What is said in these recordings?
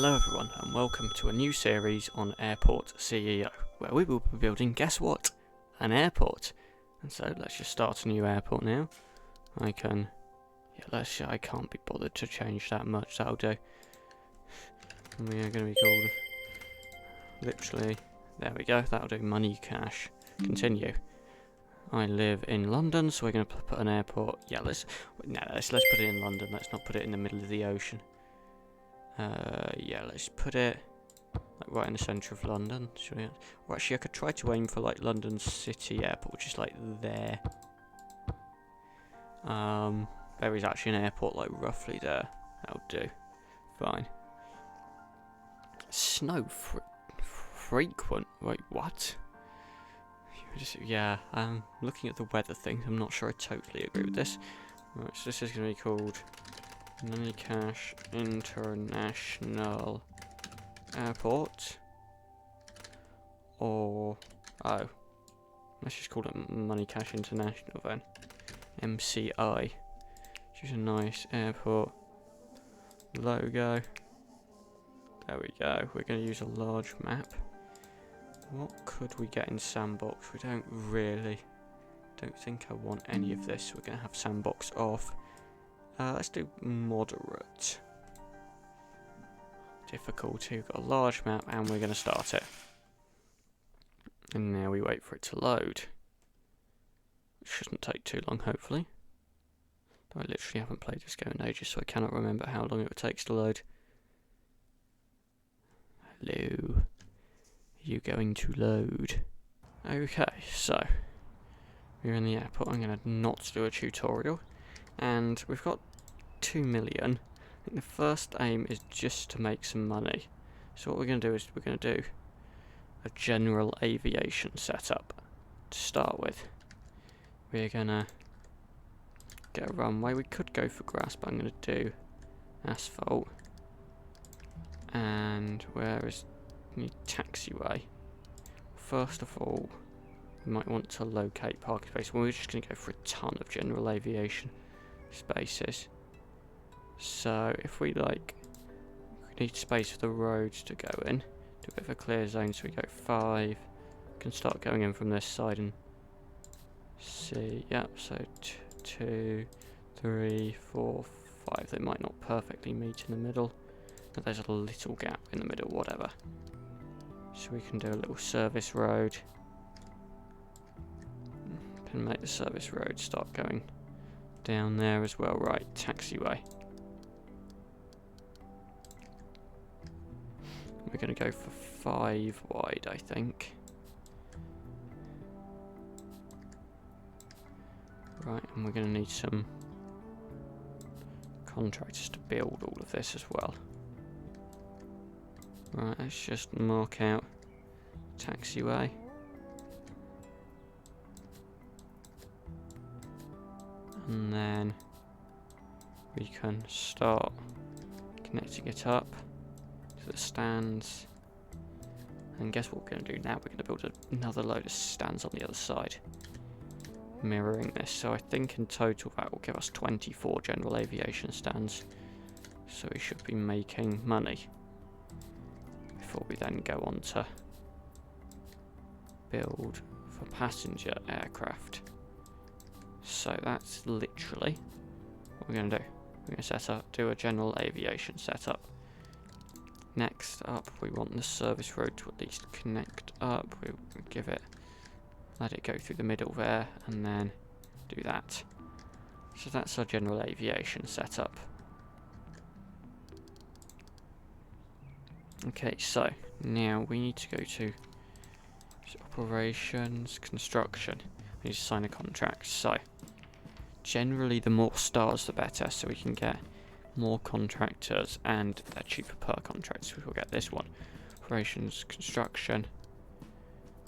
Hello everyone and welcome to a new series on Airport CEO, where we will be building, guess what? An airport. And so let's just start a new airport now. I can't be bothered to change that much, that'll do. And we are going to be called, literally, there we go, that'll do, money cash. Continue. I live in London, so we're going to put an airport, let's put it in London, let's not put it in the middle of the ocean. Let's put it like right in the centre of London. Or actually, I could try to aim for like London City Airport, which is like there. There is actually an airport like roughly there. That'll do. Fine. Snow frequent. Wait, what? Looking at the weather thing, I'm not sure I totally agree with this. Right, so this is going to be called Money Cash International Airport, or let's just call it Money Cash International then. MCI. Which is a nice airport logo. There we go. We're going to use a large map. What could we get in sandbox? We don't think I want any of this. We're going to have sandbox off. Let's do moderate difficulty. We've got a large map and we're going to start it. And now we wait for it to load. It shouldn't take too long, hopefully. I literally haven't played this game in ages, so I cannot remember how long it takes to load. Hello. Are you going to load? Okay, so we're in the airport. I'm going to not do a tutorial. And we've got 2 million. I think the first aim is just to make some money. So what we're going to do is we're going to do a general aviation setup to start with. We're going to get a runway. We could go for grass, but I'm going to do asphalt. And where is the taxiway? First of all, we might want to locate parking space. Well, we're just going to go for a ton of general aviation spaces. So if we need space for the roads to go in, do a bit of a clear zone, so we go 5. We can start going in from this side and see. Yep, so 2, 3, 4, 5. They might not perfectly meet in the middle, but there's a little gap in the middle, whatever. So we can do a little service road. Can make the service road start going down there as well. Right, taxiway. We're going to go for 5 wide, I think. Right, and we're going to need some contractors to build all of this as well. Right, let's just mark out taxiway. And then we can start connecting it up to the stands. And guess what we're going to do now? We're going to build another load of stands on the other side, mirroring this. So I think in total that will give us 24 general aviation stands. So we should be making money before we then go on to build for passenger aircraft. So that's literally what we're going to do. We're going to do a general aviation setup. Next up, we want the service road to at least connect up. We'll let it go through the middle there, and then do that. So that's our general aviation setup. Okay, so now we need to go to operations, construction. We need to sign a contract. So generally the more stars the better, so we can get more contractors and they're cheaper per contract. So we'll get this one. Operations, construction.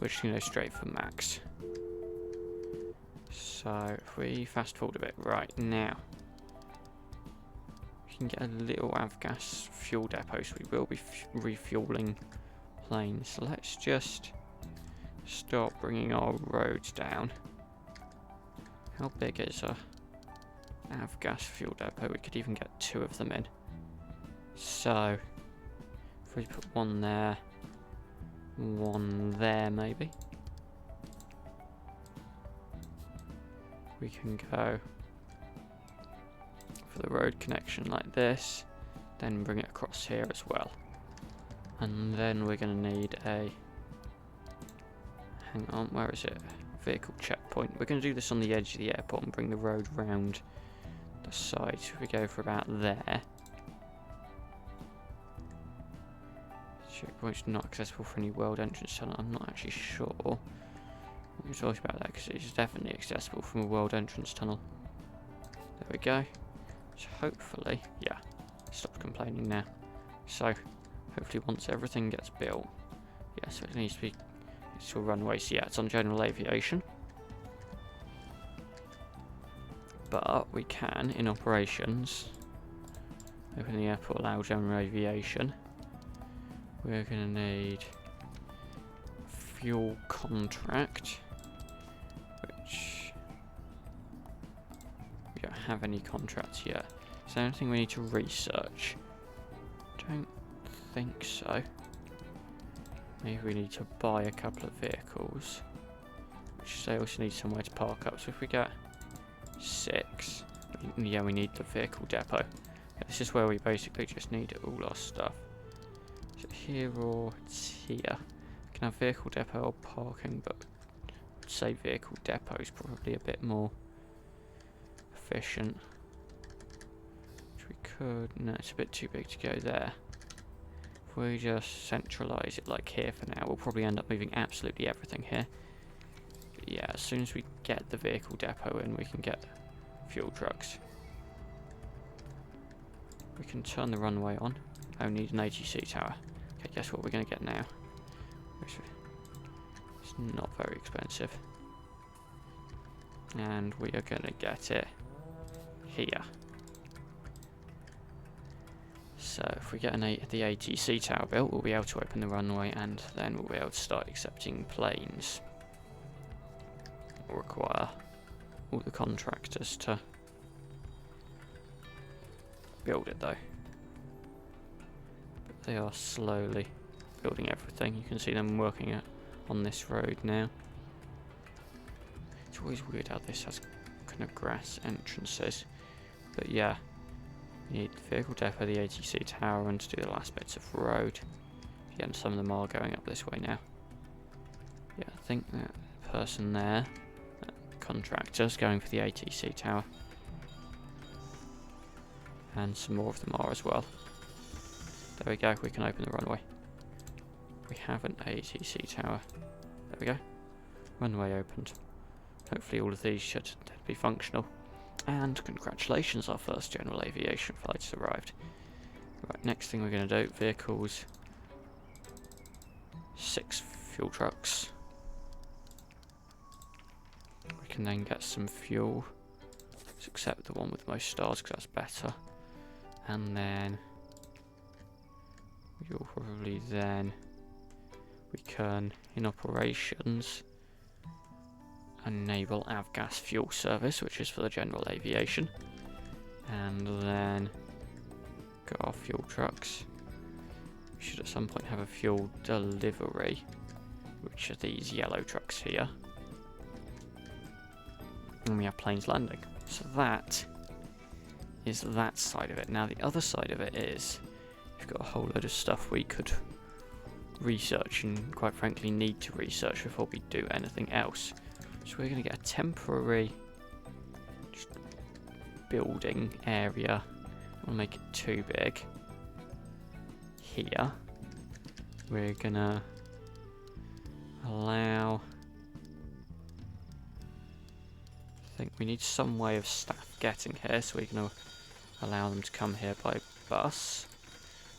We're just going to go straight for max. So if we fast forward a bit, right now we can get a little avgas fuel depot, so we will be refueling planes. So let's just start bringing our roads down. How big is a avgas fuel depot? We could even get 2 of them in. So If we put one there maybe. We can go for the road connection like this, then bring it across here as well. And then we're going to need a, hang on, where is it? Vehicle checkpoint. We're going to do this on the edge of the airport and bring the road round the side. So if we go for about there. Checkpoint's not accessible for any world entrance tunnel. I'm not actually sure. We can talk about that because it's definitely accessible from a world entrance tunnel. There we go. So hopefully, yeah, stop complaining now. So hopefully once everything gets built, yeah, so it needs to be, it's a runway, so yeah, it's on general aviation. But we can, in operations, open the airport, allow general aviation. We're going to need fuel contract, which we don't have any contracts yet. Is there anything we need to research? Don't think so. Maybe we need to buy a couple of vehicles, which they also need somewhere to park up. So if we get 6, yeah, we need the vehicle depot. This is where we basically just need all our stuff. Is it here or it's here? We can have vehicle depot or parking, but I'd say vehicle depot is probably a bit more efficient. Which we could, no, it's a bit too big to go there. If we just centralise it like here for now, we'll probably end up moving absolutely everything here. But yeah, as soon as we get the vehicle depot in, we can get fuel trucks. We can turn the runway on. I need an ATC tower. Okay, guess what we're going to get now? It's not very expensive. And we are going to get it here. So if we get the ATC tower built, we'll be able to open the runway and then we'll be able to start accepting planes. We'll require all the contractors to build it though. But they are slowly building everything. You can see them working on this road now. It's always weird how this has kind of grass entrances. But yeah, you need the vehicle depot, the ATC tower, and to do the last bits of road. Yeah, and some of them are going up this way now. Yeah, I think that person there, that contractor's going for the ATC tower. And some more of them are as well. There we go, we can open the runway. We have an ATC tower. There we go. Runway opened. Hopefully all of these should be functional. And congratulations, our first general aviation flight has arrived. Right, next thing we're going to do, vehicles. 6 fuel trucks. We can then get some fuel. Let's accept the one with the most stars because that's better. And then we'll probably then, we can, in operations, enable avgas fuel service, which is for the general aviation. And then got our fuel trucks. We should at some point have a fuel delivery, which are these yellow trucks here. And we have planes landing. So that is that side of it. Now the other side of it is we've got a whole load of stuff we could research and quite frankly need to research before we do anything else. So we're going to get a temporary building area. I want to make it too big. Here we're going to allow, I think we need some way of staff getting here, so we're going to allow them to come here by bus.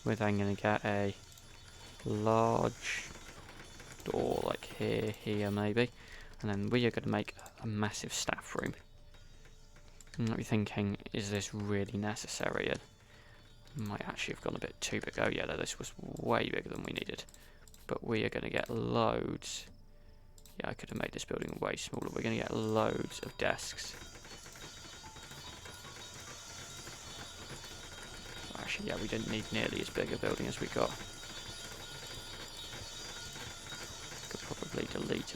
We're then going to get a large door like here maybe, and then we are going to make a massive staff room. You might be thinking, is this really necessary? It might actually have gone a bit too big. Oh yeah, this was way bigger than we needed. But we are going to get loads. Yeah, I could have made this building way smaller. We're going to get loads of desks. Actually, yeah, we didn't need nearly as big a building as we got.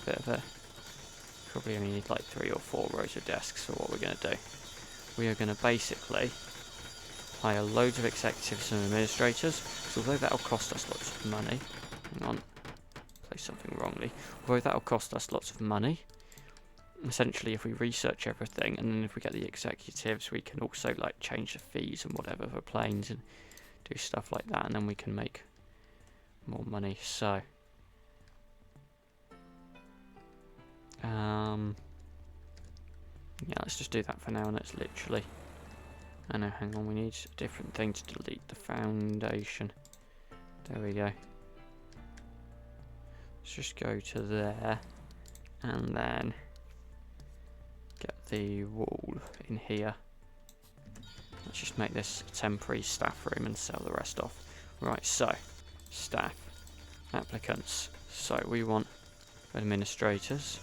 bit of a... Probably only need like 3 or 4 rows of desks. So what we're going to do, we are going to basically hire loads of executives and administrators. So although that'll cost us lots of money, hang on, play something wrongly. Although that'll cost us lots of money, essentially if we research everything and then if we get the executives, we can also like change the fees and whatever for planes and do stuff like that, and then we can make more money. So yeah, let's just do that for now, and it's literally... I know, hang on, we need a different thing to delete the foundation. There we go. Let's just go to there, and then get the wall in here. Let's just make this a temporary staff room and sell the rest off. Right, so, staff, applicants. So we want administrators.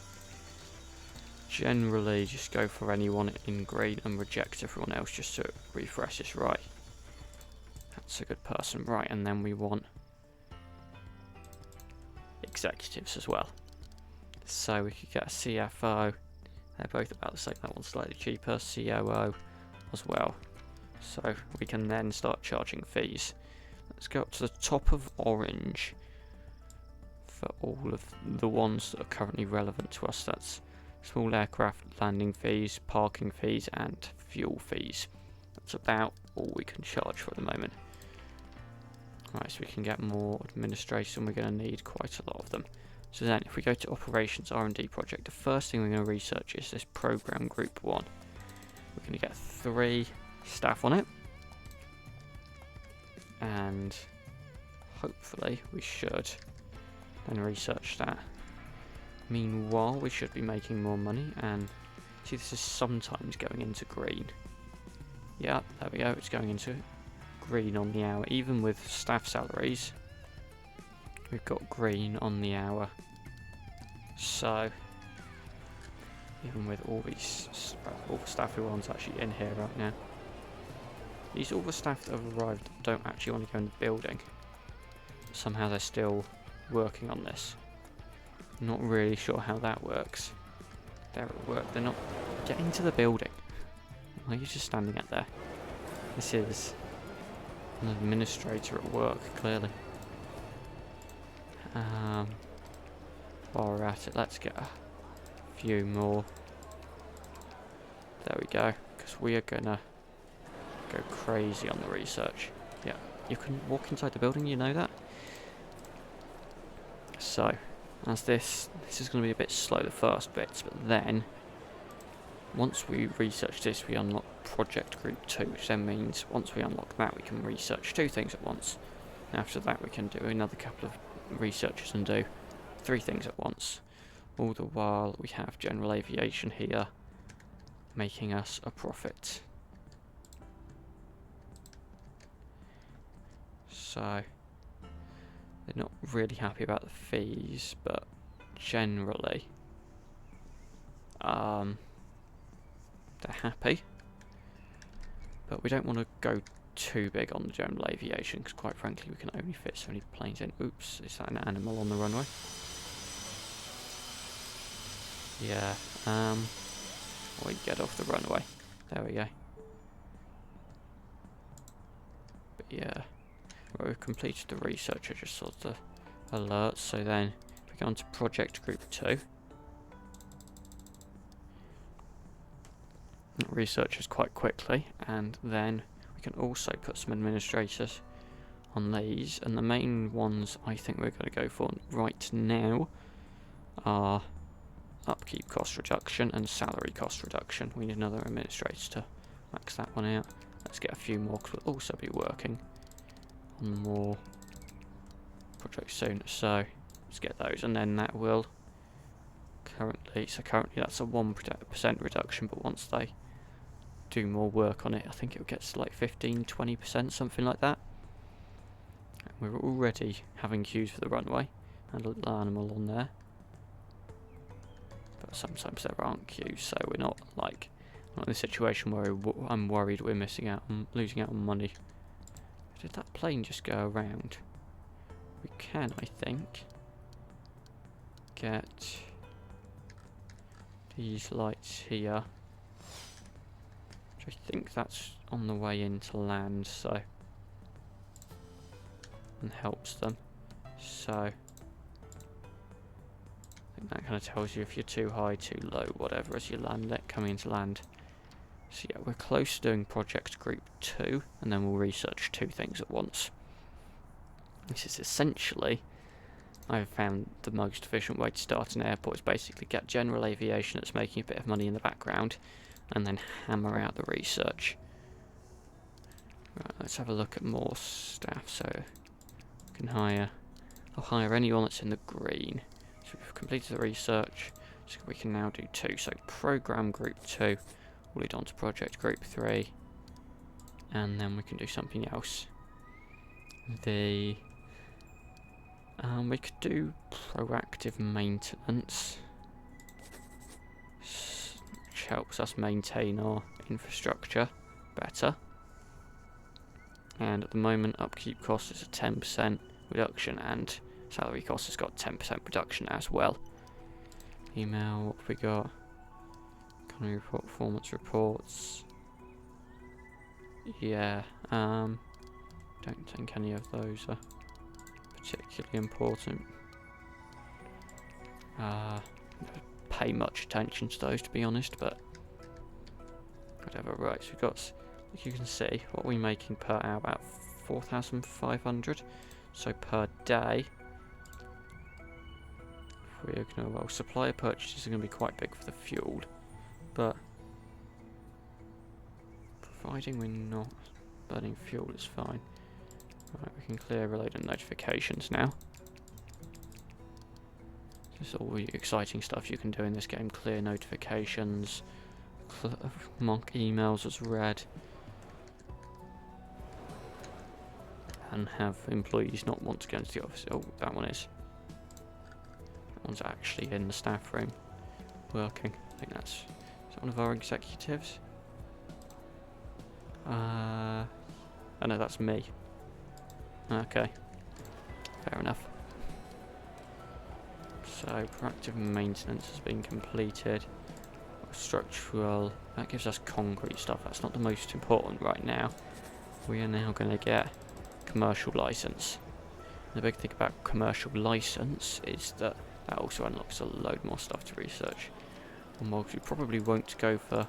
Generally just go for anyone in green and reject everyone else just to refresh this. Right, that's a good person. Right, and then we want executives as well. So we could get a CFO. They're both about the same. That one's slightly cheaper. COO as well. So we can then start charging fees. Let's go up to the top of orange for all of the ones that are currently relevant to us. That's small aircraft landing fees, parking fees, and fuel fees. That's about all we can charge for at the moment. Right, so we can get more administration. We're going to need quite a lot of them. So then, if we go to Operations R&D Project, the first thing we're going to research is this Program Group 1. We're going to get 3 staff on it. And hopefully we should then research that. Meanwhile, we should be making more money, and see, this is sometimes going into green. Yeah, there we go, it's going into green on the hour. Even with staff salaries, we've got green on the hour. So, even with all these all the staff who aren't actually in here right now, these all the staff that have arrived don't actually want to go in the building. Somehow they're still working on this. Not really sure how that works. They're at work, they're not getting to the building. Why are you just standing out there? This is an administrator at work, clearly. While we're at it, let's get a few more. There we go, because we are gonna go crazy on the research. Yeah, you can walk inside the building, you know that? So, as this is going to be a bit slow, the first bits, but then once we research this, we unlock Project Group 2, which then means once we unlock that, we can research 2 things at once. After that, we can do another couple of researches and do 3 things at once. All the while, we have General Aviation here, making us a profit. So, they're not really happy about the fees, but generally, they're happy. But we don't want to go too big on the general aviation, because quite frankly, we can only fit so many planes in. Oops, is that an animal on the runway? Yeah, we get off the runway. There we go. But yeah. Well, we've completed the research, I just saw the alerts, so then if we go on to Project Group 2, it researches quite quickly, and then we can also put some administrators on these, and the main ones I think we're going to go for right now are upkeep cost reduction and salary cost reduction. We need another administrator to max that one out. Let's get a few more, because we'll also be working on more projects soon, so let's get those, and then that will currently that's a 1% reduction, but once they do more work on it, I think it gets to like 15-20%, something like that. And we're already having queues for the runway and a little animal on there, but sometimes there aren't queues, so we're not in a situation where I'm worried we're losing out on money. Did that plane just go around? We can, I think, get these lights here. Which I think that's on the way into land, so... and helps them. So... I think that kind of tells you if you're too high, too low, whatever, as you land it, coming into land. So yeah, we're close to doing Project Group 2, and then we'll research 2 things at once. This is essentially, I've found the most efficient way to start an airport is basically get general aviation that's making a bit of money in the background, and then hammer out the research. Right, let's have a look at more staff. So, we can hire, I'll hire anyone that's in the green. So we've completed the research, so we can now do 2. So Program Group 2 will lead on to Project Group 3, and then we can do something else. We could do proactive maintenance, which helps us maintain our infrastructure better. And at the moment, upkeep cost is a 10% reduction, and salary cost has got 10% reduction as well. Email, what have we got? Economy report, performance reports. Yeah, don't think any of those are particularly important. Don't pay much attention to those, to be honest, but whatever. Right, so we've got, like you can see, what we're making per hour, about 4,500. So per day, we're going to, well, supplier purchases are going to be quite big for the fuel, but providing we're not burning fuel is fine. Right, we can clear related notifications now. This is all the exciting stuff you can do in this game. Clear notifications, mark emails as read, and have employees not want to go into the office. Oh, that one is. That one's actually in the staff room working. I think that's... is that one of our executives? Oh no, that's me. Okay, fair enough. So, proactive maintenance has been completed. Structural, that gives us concrete stuff. That's not the most important right now. We are now going to get commercial license. The big thing about commercial license is that that also unlocks a load more stuff to research. And whilst we probably won't go for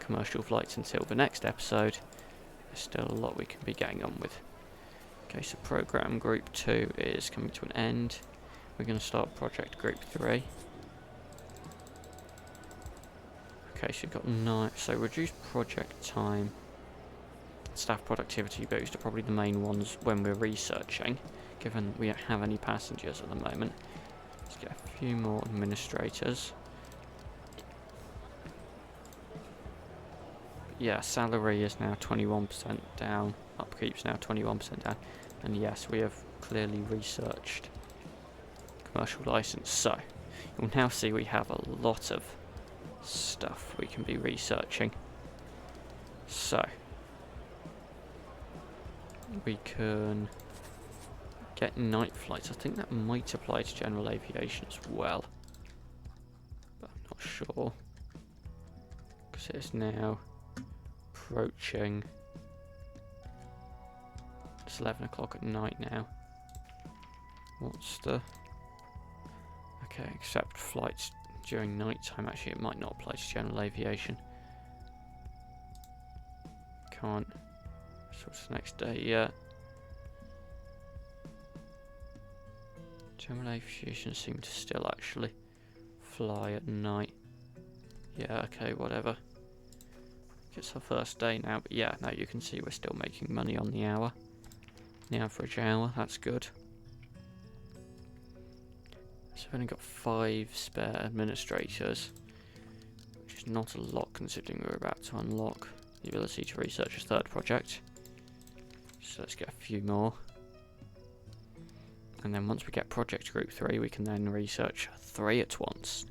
commercial flights until the next episode, there's still a lot we can be getting on with. Okay, so Program Group 2 is coming to an end. We're going to start Project Group 3. Okay, so you've got 9, so reduced project time, staff productivity boost are probably the main ones when we're researching, given we don't have any passengers at the moment. Let's get a few more administrators. Yeah, salary is now 21% down, upkeep's now 21% down, and yes, we have clearly researched commercial license, so you'll now see we have a lot of stuff we can be researching. So we can get night flights. I think that might apply to general aviation as well, but I'm not sure because it's now approaching, it's 11 o'clock at night now. What's the, okay, except flights during night time. Actually, it might not apply to general aviation. Can't. So it's the next day yet. General aviation seem to still actually fly at night. Yeah, okay, whatever. It's our first day now, but yeah, now you can see we're still making money on the hour. The average hour, that's good. So we've only got 5 spare administrators, which is not a lot considering we're about to unlock the ability to research a 3rd project. So let's get a few more. And then once we get Project Group 3, we can then research 3 at once.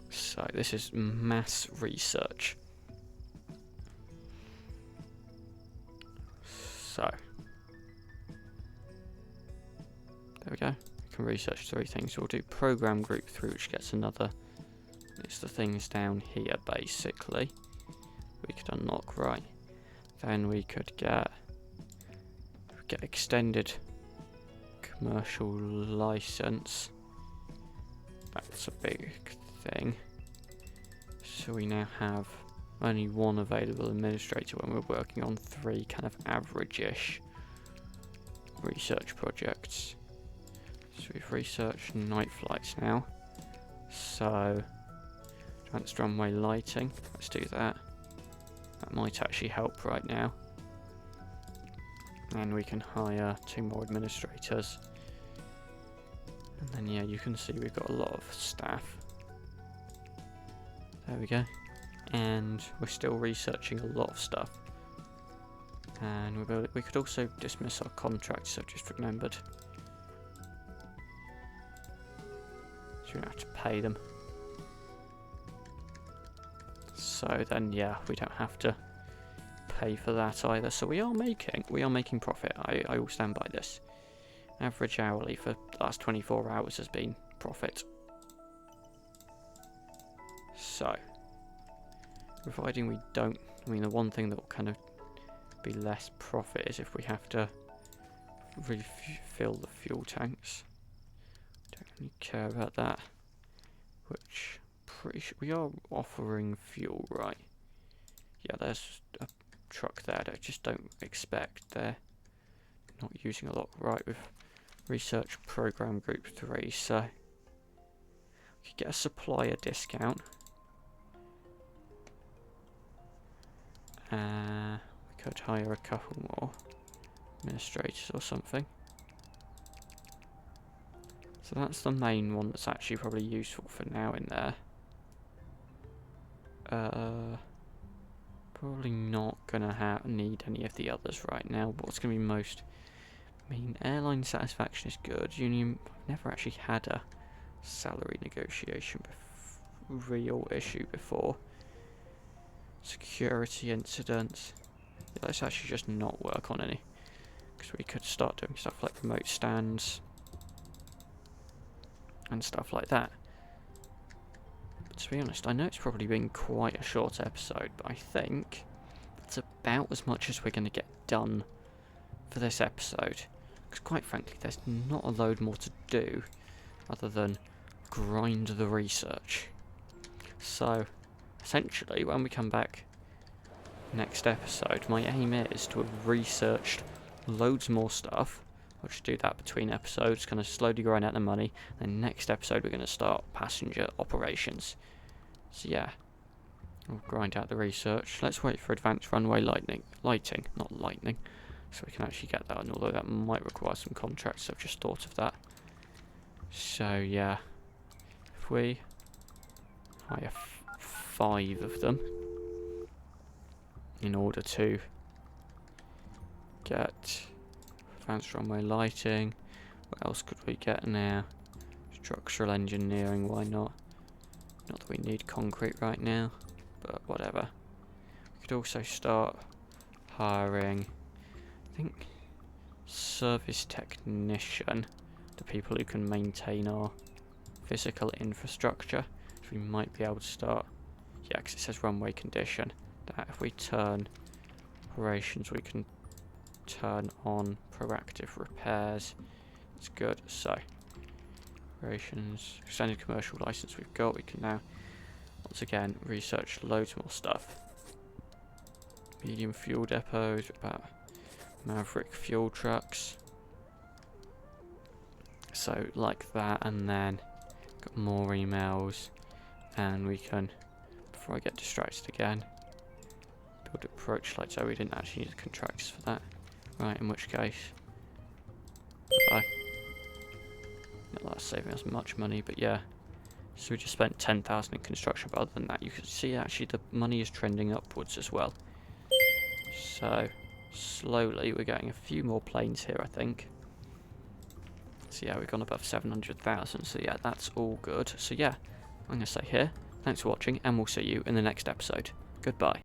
So this is mass research. So there we go. We can research 3 things. So we'll do Program Group 3, which gets another It's the things down here, basically. We could unlock, right? Then we could get extended commercial license. That's a big thing. So we now have only one available administrator when we're working on 3 kind of average-ish research projects. So we've researched night flights now. So advanced runway lighting, let's do that. That might actually help right now. And we can hire 2 more administrators. And then yeah, you can see we've got a lot of staff. There we go. And we're still researching a lot of stuff. And we could also dismiss our contracts, I've just remembered. So we don't have to pay them. So then yeah, we don't have to pay for that either. So we are making profit. I will stand by this. Average hourly for the last 24 hours has been profit. So providing we don't, I mean the one thing that will kind of be less profit is if we have to refill the fuel tanks. Don't really care about that. Which pretty sure we are offering fuel, right? Yeah, there's a truck there that I just don't expect. They're not using a lot, right? With research program group 3, so we could get a supplier discount. We could hire a couple more administrators or something. So that's the main one that's actually probably useful for now in there. Probably not gonna need any of the others right now. But what's gonna be most? I mean, airline satisfaction is good. Union never actually had a salary negotiation real issue before. Security incidents. Yeah, let's actually just not work on any, because we could start doing stuff like remote stands and stuff like that. But to be honest, I know it's probably been quite a short episode, but I think that's about as much as we're going to get done for this episode. Because quite frankly, there's not a load more to do other than grind the research. So essentially, when we come back next episode, my aim is to have researched loads more stuff. I'll just do that between episodes, kind of slowly grind out the money. Then next episode we're going to start passenger operations. So yeah, we'll grind out the research. Let's wait for advanced runway lighting, not lightning, so we can actually get that. And although that might require some contracts, I've just thought of that. So yeah, if we hire 5 of them in order to get advanced runway lighting. What else could we get now? Structural engineering, why not? Not that we need concrete right now, but whatever. We could also start hiring, I think, service technician, the people who can maintain our physical infrastructure. So we might be able to start, yeah, because it says runway condition, that if we turn operations, we can turn on proactive repairs. It's good. So operations, extended commercial license we've got. We can now once again research loads more stuff. Medium fuel depots, about Maverick fuel trucks. So like that, and then got more emails, and we can, before I get distracted again, build approach lights. Oh, we didn't actually need contractors for that. Right, in which case, goodbye. Not that that's saving us much money, but yeah. So we just spent 10,000 in construction, but other than that, you can see actually the money is trending upwards as well. So slowly, we're getting a few more planes here, I think. So yeah, we've gone above 700,000. So yeah, that's all good. So yeah, I'm gonna say here, thanks for watching, and we'll see you in the next episode. Goodbye.